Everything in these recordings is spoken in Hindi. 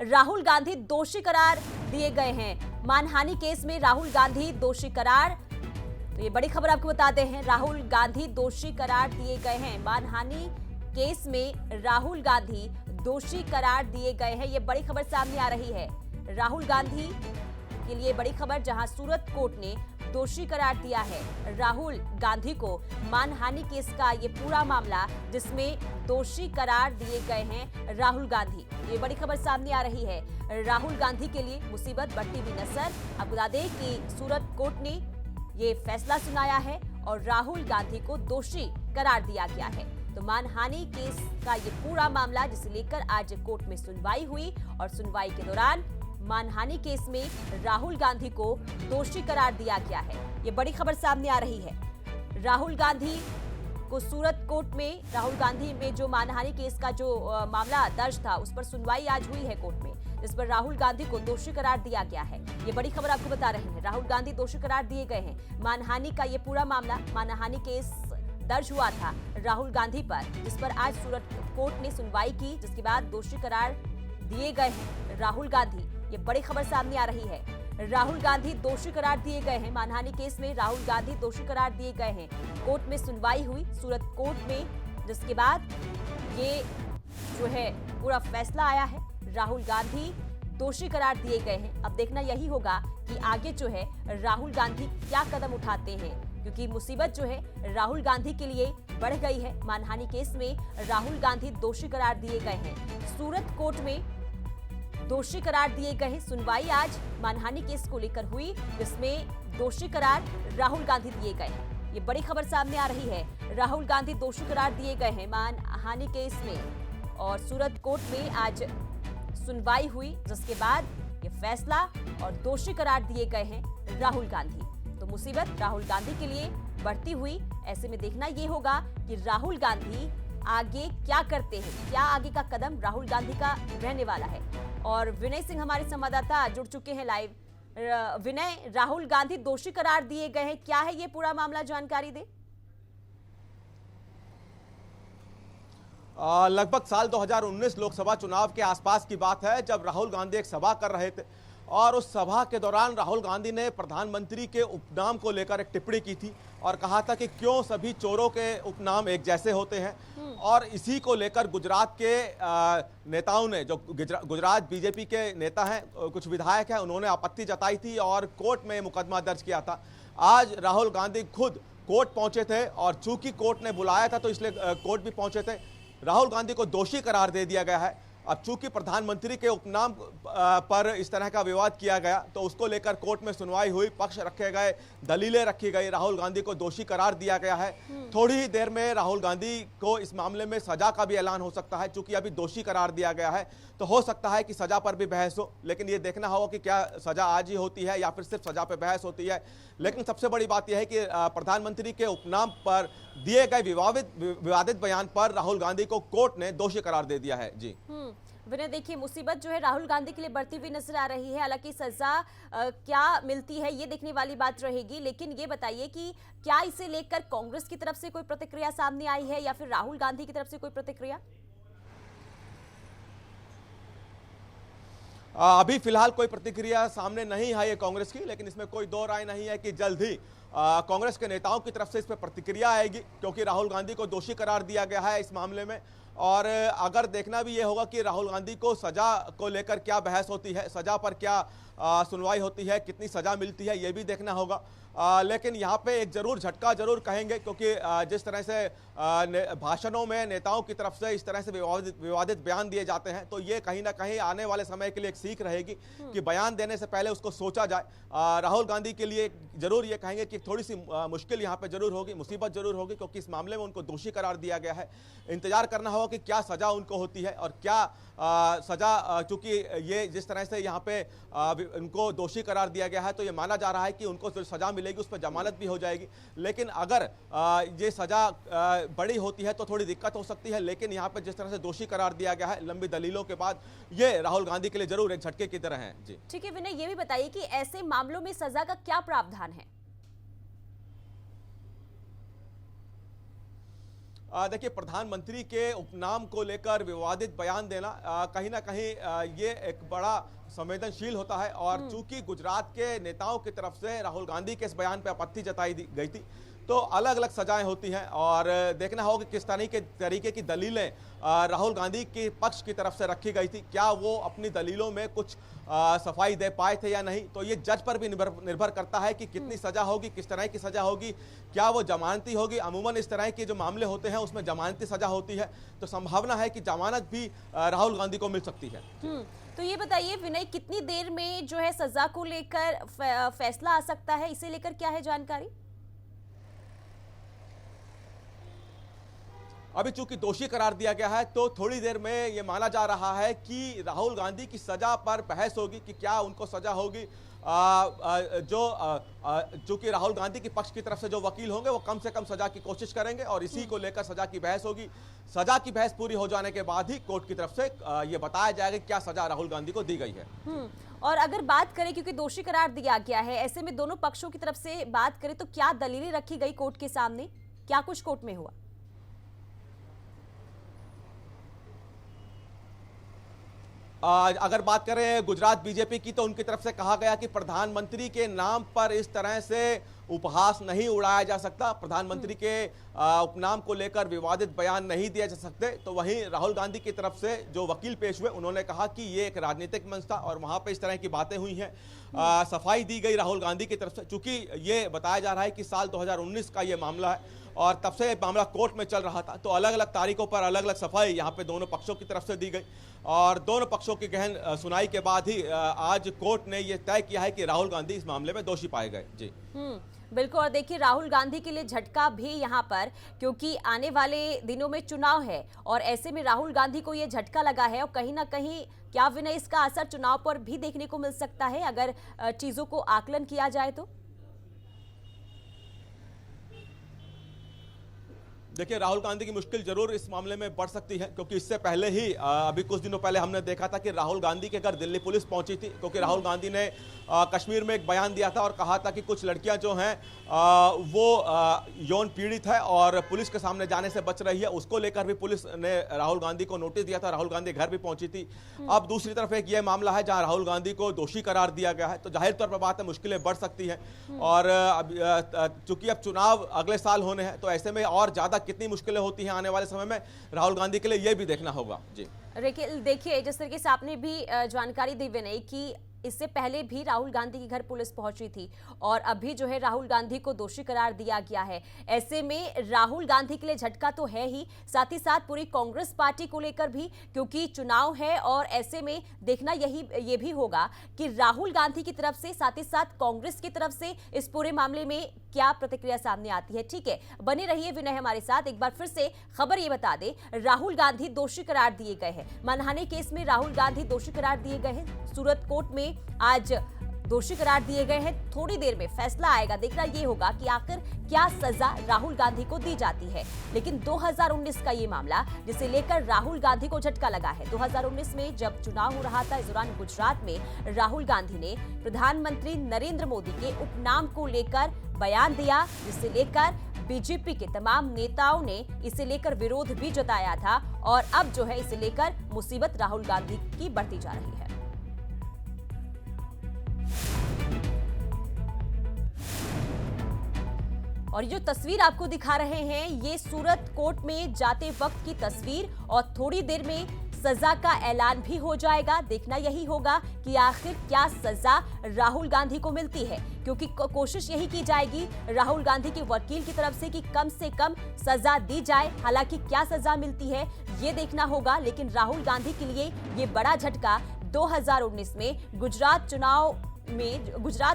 राहुल गांधी दोषी करार दिए गए हैं। मानहानि केस में राहुल गांधी दोषी करार। तो ये बड़ी खबर आपको बताते हैं, राहुल गांधी दोषी करार दिए गए हैं। मानहानि केस में राहुल गांधी दोषी करार दिए गए हैं। ये बड़ी खबर सामने आ रही है। राहुल गांधी के लिए बड़ी खबर, जहां सूरत कोर्ट ने दोषी करार दिया है राहुल गांधी को। मानहानि केस का ये पूरा मामला जिसमें दोषी करार दिए गए हैं राहुल गांधी। ये बड़ी खबर सामने आ रही है। राहुल गांधी के लिए मुसीबत बढ़ती हुई नजर। आपको बता दें कि सूरत कोर्ट ने ये फैसला सुनाया है और राहुल गांधी को दोषी करार दिया गया है। तो मानहानि केस का ये पूरा मामला जिसे लेकर आज कोर्ट में सुनवाई हुई और सुनवाई के दौरान मानहानि केस में राहुल गांधी को दोषी करार दिया गया है। ये बड़ी खबर सामने आ रही है। राहुल गांधी को सूरत कोर्ट में, राहुल गांधी में जो मानहानि केस का जो मामला दर्ज था उस पर सुनवाई आज हुई है कोर्ट में, जिस पर राहुल गांधी को दोषी करार दिया गया है। ये बड़ी खबर आपको बता रहे हैं। राहुल गांधी दोषी करार दिए गए हैं। मानहानि का ये पूरा मामला, मानहानि केस दर्ज हुआ था राहुल गांधी पर, जिस पर आज सूरत कोर्ट ने सुनवाई की, जिसके बाद दोषी करार दिए गए हैं राहुल गांधी। ये बड़ी खबर सामने आ रही है। राहुल गांधी दोषी करार दिए गए हैं। मानहानि केस में राहुल गांधी दोषी करार दिए गए हैं। कोर्ट में सुनवाई हुई सूरत कोर्ट में, जिसके बाद ये जो है पूरा फैसला आया है। राहुल गांधी दोषी करार दिए गए हैं। अब देखना यही होगा कि आगे जो है राहुल गांधी क्या कदम उठाते हैं, क्योंकि मुसीबत जो है राहुल गांधी के लिए बढ़ गई है। मानहानि केस में राहुल गांधी दोषी करार दिए गए हैं। सूरत कोर्ट में दोषी करार दिए गए हैं। सुनवाई आज मानहानि केस को लेकर हुई, जिसमें दोषी करार राहुल गांधी दिए गए हैं। ये बड़ी खबर सामने आ रही है। राहुल गांधी दोषी करार दिए गए हैं मानहानि केस में और सूरत कोर्ट में आज सुनवाई हुई, जिसके बाद ये फैसला और दोषी करार दिए गए हैं राहुल गांधी। तो मुसीबत राहुल गांधी के लिए बढ़ती हुई। ऐसे में देखना ये होगा कि राहुल गांधी आगे क्या करते हैं, क्या आगे का कदम राहुल गांधी का रहने वाला है। और विनय सिंह हमारे संवाददाता जुड़ चुके हैं लाइव। विनय, राहुल गांधी दोषी करार दिए गए हैं, क्या है ये पूरा मामला, जानकारी दे। लगभग साल 2019 लोकसभा चुनाव के आसपास की बात है, जब राहुल गांधी एक सभा कर रहे थे और उस सभा के दौरान राहुल गांधी ने प्रधानमंत्री के उपनाम को लेकर एक टिप्पणी की थी और कहा था कि क्यों सभी चोरों के उपनाम एक जैसे होते हैं। और इसी को लेकर गुजरात के नेताओं ने, जो गुजरात बीजेपी के नेता हैं, कुछ विधायक हैं, उन्होंने आपत्ति जताई थी और कोर्ट में मुकदमा दर्ज किया था। आज राहुल गांधी खुद कोर्ट पहुंचे थे और चूंकि कोर्ट ने बुलाया था तो इसलिए कोर्ट भी पहुंचे थे। राहुल गांधी को दोषी करार दे दिया गया है। अब चूंकि प्रधानमंत्री के उपनाम पर इस तरह का विवाद किया गया तो उसको लेकर कोर्ट में सुनवाई हुई, पक्ष रखे गए, दलीलें रखी गई, राहुल गांधी को दोषी करार दिया गया है। थोड़ी ही देर में राहुल गांधी को इस मामले में सजा का भी ऐलान हो सकता है। चूंकि अभी दोषी करार दिया गया है तो हो सकता है कि सजा पर भी बहस हो, लेकिन ये देखना होगा कि क्या सजा आज ही होती है या फिर सिर्फ सजा पर बहस होती है। लेकिन सबसे बड़ी बात यह है कि प्रधानमंत्री के उपनाम पर दिए गए विवादित बयान पर राहुल गांधी को कोर्ट ने दोषी करार दे दिया है। जी विनय, देखिए मुसीबत जो है राहुल गांधी के लिए बढ़ती हुई नजर आ रही है। हालांकि सजा क्या मिलती है ये देखने वाली बात रहेगी, लेकिन ये बताइए कि क्या इसे लेकर कांग्रेस की तरफ से कोई प्रतिक्रिया सामने आई है या फिर राहुल गांधी की तरफ से कोई प्रतिक्रिया? अभी फिलहाल कोई प्रतिक्रिया सामने नहीं आई है कांग्रेस की, लेकिन इसमें कोई दो राय नहीं है कि जल्द ही कांग्रेस के नेताओं की तरफ से इस पर प्रतिक्रिया आएगी, क्योंकि राहुल गांधी को दोषी करार दिया गया है इस मामले में। और अगर देखना भी ये होगा कि राहुल गांधी को सजा को लेकर क्या बहस होती है, सजा पर क्या सुनवाई होती है, कितनी सजा मिलती है, ये भी देखना होगा। लेकिन यहाँ पे एक जरूर झटका जरूर कहेंगे, क्योंकि जिस तरह से भाषणों में नेताओं की तरफ से इस तरह से विवादित बयान दिए जाते हैं, तो ये कहीं ना कहीं आने वाले समय के लिए एक सीख रहेगी कि बयान देने से पहले उसको सोचा जाए। राहुल गांधी के लिए जरूर ये कहेंगे कि थोड़ी सी मुश्किल यहाँ पे जरूर होगी, मुसीबत जरूर होगी, क्योंकि इस मामले में उनको दोषी करार दिया गया है। इंतजार करना होगा कि क्या सजा उनको होती है और क्या सजा, चूंकि ये जिस तरह से यहाँ पे उनको दोषी करार दिया गया है तो ये माना जा रहा है कि उनको जो सजा मिलेगी उस पर जमानत भी हो जाएगी। लेकिन अगर ये सजा बड़ी होती है तो थोड़ी दिक्कत हो सकती है। लेकिन यहाँ पे जिस तरह से दोषी करार दिया गया है लंबी दलीलों के बाद, ये राहुल गांधी के लिए जरूर एक झटके की तरह है। जी ठीक है विनय, ये भी बताइए कि ऐसे मामलों में सजा का क्या प्रावधान है? देखिए, प्रधानमंत्री के उपनाम को लेकर विवादित बयान देना कहीं ना कहीं ये एक बड़ा संवेदनशील होता है। और चूंकि गुजरात के नेताओं की तरफ से राहुल गांधी के इस बयान पर आपत्ति जताई गई थी, तो अलग अलग सजाएं होती हैं और देखना होगा कि किस तरीके की दलीलें राहुल गांधी के पक्ष की तरफ से रखी गई थी। क्या वो अपनी दलीलों में कुछ सफाई दे पाए थे या नहीं, तो ये जज पर भी निर्भर करता है कि कितनी सजा होगी, किस तरह की सजा होगी, क्या वो जमानती होगी। अमूमन इस तरह के जो मामले होते हैं उसमें जमानती सजा होती है, तो संभावना है कि जमानत भी राहुल गांधी को मिल सकती है। तो ये बताइए विनय, कितनी देर में जो है सजा को लेकर फैसला आ सकता है, इसे लेकर क्या है जानकारी? अभी चूंकि दोषी करार दिया गया है, तो थोड़ी देर में ये माना जा रहा है कि राहुल गांधी की सजा पर बहस होगी कि क्या उनको सजा होगी। चूंकि राहुल गांधी के पक्ष की तरफ से जो वकील होंगे वो कम से कम सजा की कोशिश करेंगे और इसी को लेकर सजा की बहस होगी। सजा की बहस पूरी हो जाने के बाद ही कोर्ट की तरफ से ये बताया जाएगा क्या सजा राहुल गांधी को दी गई है। और अगर बात करें, क्योंकि दोषी करार दिया गया है, ऐसे में दोनों पक्षों की तरफ से बात करें तो क्या दलीलें रखी गई कोर्ट के सामने, क्या कुछ कोर्ट में हुआ? अगर बात करें गुजरात बीजेपी की, तो उनकी तरफ से कहा गया कि प्रधानमंत्री के नाम पर इस तरह से उपहास नहीं उड़ाया जा सकता, प्रधानमंत्री के उपनाम को लेकर विवादित बयान नहीं दिए जा सकते। तो वहीं राहुल गांधी की तरफ से जो वकील पेश हुए, उन्होंने कहा कि ये एक राजनीतिक मंच था और वहां पे इस तरह की बातें हुई हैं। सफाई दी गई राहुल गांधी की तरफ से, चूंकि ये बताया जा रहा है कि साल 2019 का ये मामला है और तब से मामला कोर्ट में चल रहा था, तो अलग अलग तारीखों पर अलग अलग सफाई यहाँ पे दोनों पक्षों की तरफ से दी गई और दोनों पक्षों की गहन सुनाई के बाद ही आज कोर्ट ने ये तय किया है कि राहुल गांधी इस मामले में दोषी पाए गए। जी बिल्कुल। और देखिए, राहुल गांधी के लिए झटका भी यहाँ पर, क्योंकि आने वाले दिनों में चुनाव है और ऐसे में राहुल गांधी को ये झटका लगा है और कहीं ना कहीं क्या विनय इसका असर चुनाव पर भी देखने को मिल सकता है अगर चीजों को आकलन किया जाए तो? देखिए, राहुल गांधी की मुश्किल जरूर इस मामले में बढ़ सकती है, क्योंकि इससे पहले ही अभी कुछ दिनों पहले हमने देखा था कि राहुल गांधी के घर दिल्ली पुलिस पहुंची थी, क्योंकि राहुल गांधी ने कश्मीर में एक बयान दिया था और कहा था कि कुछ लड़कियां जो हैं वो यौन पीड़ित है और पुलिस के सामने जाने से बच रही है। उसको लेकर भी पुलिस ने राहुल गांधी को नोटिस दिया था, राहुल गांधी घर भी पहुंची थी। अब दूसरी तरफ एक ये मामला है जहां राहुल गांधी को दोषी करार दिया गया है, तो जाहिर तौर पर बात है मुश्किलें बढ़ सकती हैं। और चूंकि अब चुनाव अगले साल होने हैं, तो ऐसे में और ज्यादा कितनी मुश्किलें होती हैं आने वाले समय में राहुल गांधी के लिए, यह भी देखना होगा। जी देखिए, जिस तरीके से आपने भी जानकारी दी विनय कि इससे पहले भी राहुल गांधी के घर पुलिस पहुंची थी और अभी जो है राहुल गांधी को दोषी करार दिया गया है। ऐसे में राहुल गांधी के लिए झटका तो है ही, साथ ही साथ पूरी कांग्रेस पार्टी को लेकर भी, क्योंकि चुनाव है और ऐसे में देखना ये भी होगा कि राहुल गांधी की तरफ से साथ ही साथ कांग्रेस की तरफ से इस पूरे मामले में क्या प्रतिक्रिया सामने आती है। ठीक है, बने रहिए विनय हमारे साथ। एक बार फिर से खबर ये बता दे, राहुल गांधी दोषी करार दिए गए हैं। मानहानि केस में राहुल गांधी दोषी करार दिए गए हैं। सूरत कोर्ट में आज दोषी करार दिए गए हैं। थोड़ी देर में फैसला आएगा, देखना ये होगा कि आखिर क्या सजा राहुल गांधी को दी जाती है। लेकिन 2019 का ये मामला, जिसे लेकर राहुल गांधी को झटका लगा है। 2019 में जब चुनाव हो रहा था, इस दौरान गुजरात में राहुल गांधी ने प्रधानमंत्री नरेंद्र मोदी के उपनाम को लेकर बयान दिया, जिसे लेकर बीजेपी के तमाम नेताओं ने इसे लेकर विरोध भी जताया था और अब जो है इसे लेकर मुसीबत राहुल गांधी की बढ़ती जा रही है। और ये जो तस्वीर आपको दिखा रहे हैं, ये सूरत कोर्ट में जाते वक्त की तस्वीर और थोड़ी देर में सजा का ऐलान भी हो जाएगा। देखना यही होगा कि आखिर क्या सजा राहुल गांधी को मिलती है, क्योंकि कोशिश यही की जाएगी राहुल गांधी के वकील की तरफ से कम सजा दी जाए। हालांकि क्या सजा मिलती है ये देखना होगा, लेकिन राहुल गांधी के लिए ये बड़ा झटका 2019 में गुजरात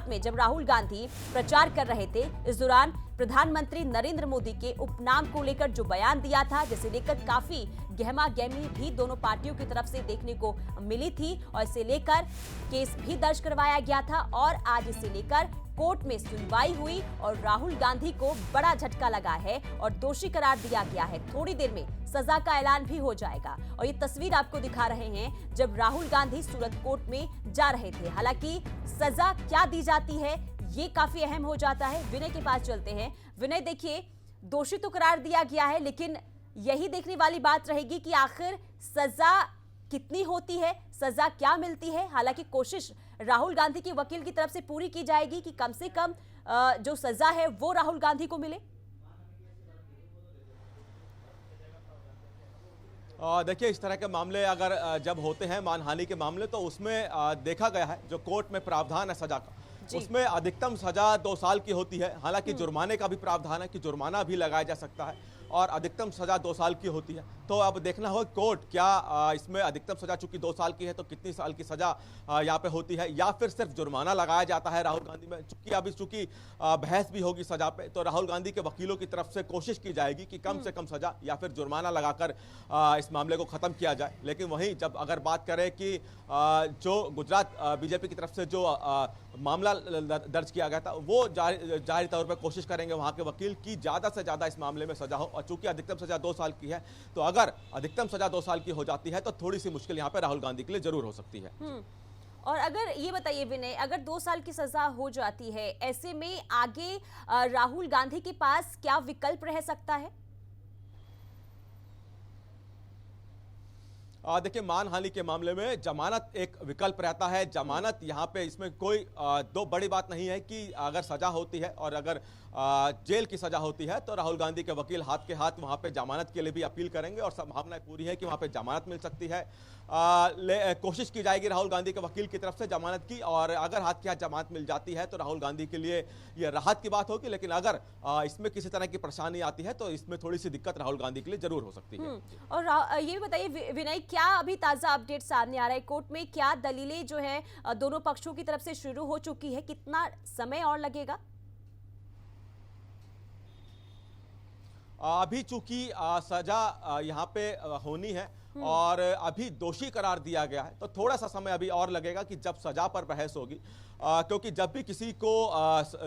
में जब राहुल गांधी प्रचार कर रहे थे, इस दौरान प्रधानमंत्री नरेंद्र मोदी के उपनाम को लेकर जो बयान दिया था, जिसे लेकर काफी गहमा गहमी भी दोनों पार्टियों की तरफ से देखने को मिली थी और इसे लेकर केस भी दर्ज करवाया गया था और आज इसे लेकर कोर्ट में सुनवाई हुई और राहुल गांधी को बड़ा झटका लगा है और दोषी करार दिया गया है। थोड़ी देर में सजा का ऐलान भी हो जाएगा और ये तस्वीर आपको दिखा रहे हैं जब राहुल गांधी सूरत कोर्ट में जा रहे थे। हालांकि सजा क्या दी जाती है ये काफी अहम हो जाता है। विनय के पास चलते हैं। विनय, देखिए, दोषी तो करार दिया गया है, लेकिन यही देखने वाली बात रहेगी कि आखिर सजा कितनी होती है, सजा क्या मिलती है। हालांकि कोशिश राहुल गांधी के वकील की तरफ से पूरी की जाएगी कि कम से कम जो सजा है वो राहुल गांधी को मिले। देखिए, इस तरह के मामले अगर जब होते हैं मानहानि के मामले, तो उसमें देखा गया है जो कोर्ट में प्रावधान है सजा का, उसमें अधिकतम सजा 2 साल की होती है। हालांकि जुर्माने का भी प्रावधान है कि जुर्माना भी लगाया जा सकता है और अधिकतम सजा 2 साल की होती है। तो अब देखना होगा कोर्ट क्या इसमें अधिकतम सजा चूंकि 2 साल की है तो कितनी साल की सजा यहाँ पे होती है, या फिर सिर्फ जुर्माना लगाया जाता है राहुल गांधी में। चूंकि बहस भी होगी सजा पे, तो राहुल गांधी के वकीलों की तरफ से कोशिश की जाएगी कि कम से कम सजा या फिर जुर्माना लगाकर इस मामले को खत्म किया जाए। लेकिन वहीं जब अगर बात करें कि जो गुजरात बीजेपी की तरफ से जो मामला दर्ज किया गया था, वो जारी तौर पर कोशिश करेंगे वहां के वकील की ज्यादा से ज्यादा इस मामले में सजा हो। और चूंकि अधिकतम सजा 2 साल की है, तो अगर अधिकतम सजा 2 साल की हो जाती है तो थोड़ी सी मुश्किल यहाँ पे राहुल गांधी के लिए जरूर हो सकती है। और अगर ये बताइए विनय, अगर 2 साल की सजा हो जाती है, ऐसे में आगे राहुल गांधी के पास क्या विकल्प रह सकता है? देखिए, मानहानि के मामले में जमानत एक विकल्प रहता है। जमानत यहाँ पे इसमें कोई दो बड़ी बात नहीं है कि अगर सजा होती है और अगर जेल की सजा होती है तो राहुल गांधी के वकील हाथ के हाथ वहाँ पे जमानत के लिए भी अपील करेंगे और संभावना पूरी है कि वहाँ पे जमानत मिल सकती है। कोशिश की जाएगी राहुल गांधी के वकील की तरफ से जमानत की, और अगर हाथ के हाथ जमानत मिल जाती है तो राहुल गांधी के लिए ये राहत की बात होगी। लेकिन अगर इसमें किसी तरह की परेशानी आती है तो इसमें थोड़ी सी दिक्कत राहुल गांधी के लिए जरूर हो सकती है। और ये भी बताइए विनय, क्या अभी ताजा अपडेट सामने आ रहा है? कोर्ट में क्या दलीलें जो है दोनों पक्षों की तरफ से शुरू हो चुकी है? कितना समय और लगेगा? अभी चूंकि सजा यहाँ पे होनी है और अभी दोषी करार दिया गया है, तो थोड़ा सा समय अभी और लगेगा कि जब सजा पर बहस होगी। क्योंकि जब भी किसी को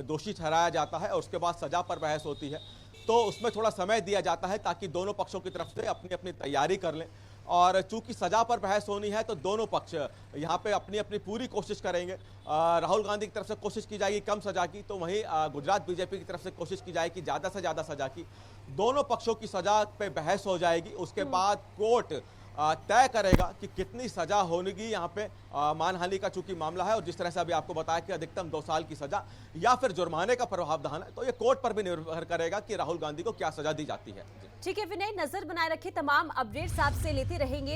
दोषी ठहराया जाता है और उसके बाद सजा पर बहस होती है तो उसमें थोड़ा समय दिया जाता है ताकि दोनों पक्षों की तरफ से अपनी अपनी तैयारी कर लें। और चूंकि सजा पर बहस होनी है तो दोनों पक्ष यहाँ पे अपनी अपनी पूरी कोशिश करेंगे। राहुल गांधी की तरफ से कोशिश की जाएगी कम सजा की, तो वहीं गुजरात बीजेपी की तरफ से कोशिश की जाएगी ज़्यादा से ज़्यादा सजा की। दोनों पक्षों की सजा पे बहस हो जाएगी, उसके बाद कोर्ट तय करेगा कि कितनी सजा होगी यहाँ पे मानहानि का चूंकि मामला है। और जिस तरह से अभी आपको बताया कि अधिकतम 2 साल की सजा या फिर जुर्माने का प्रावधान है, तो ये कोर्ट पर भी निर्भर करेगा कि राहुल गांधी को क्या सजा दी जाती है। ठीक है विनय, नजर बनाए रखे, तमाम अपडेट्स आपसे लेते रहेंगे।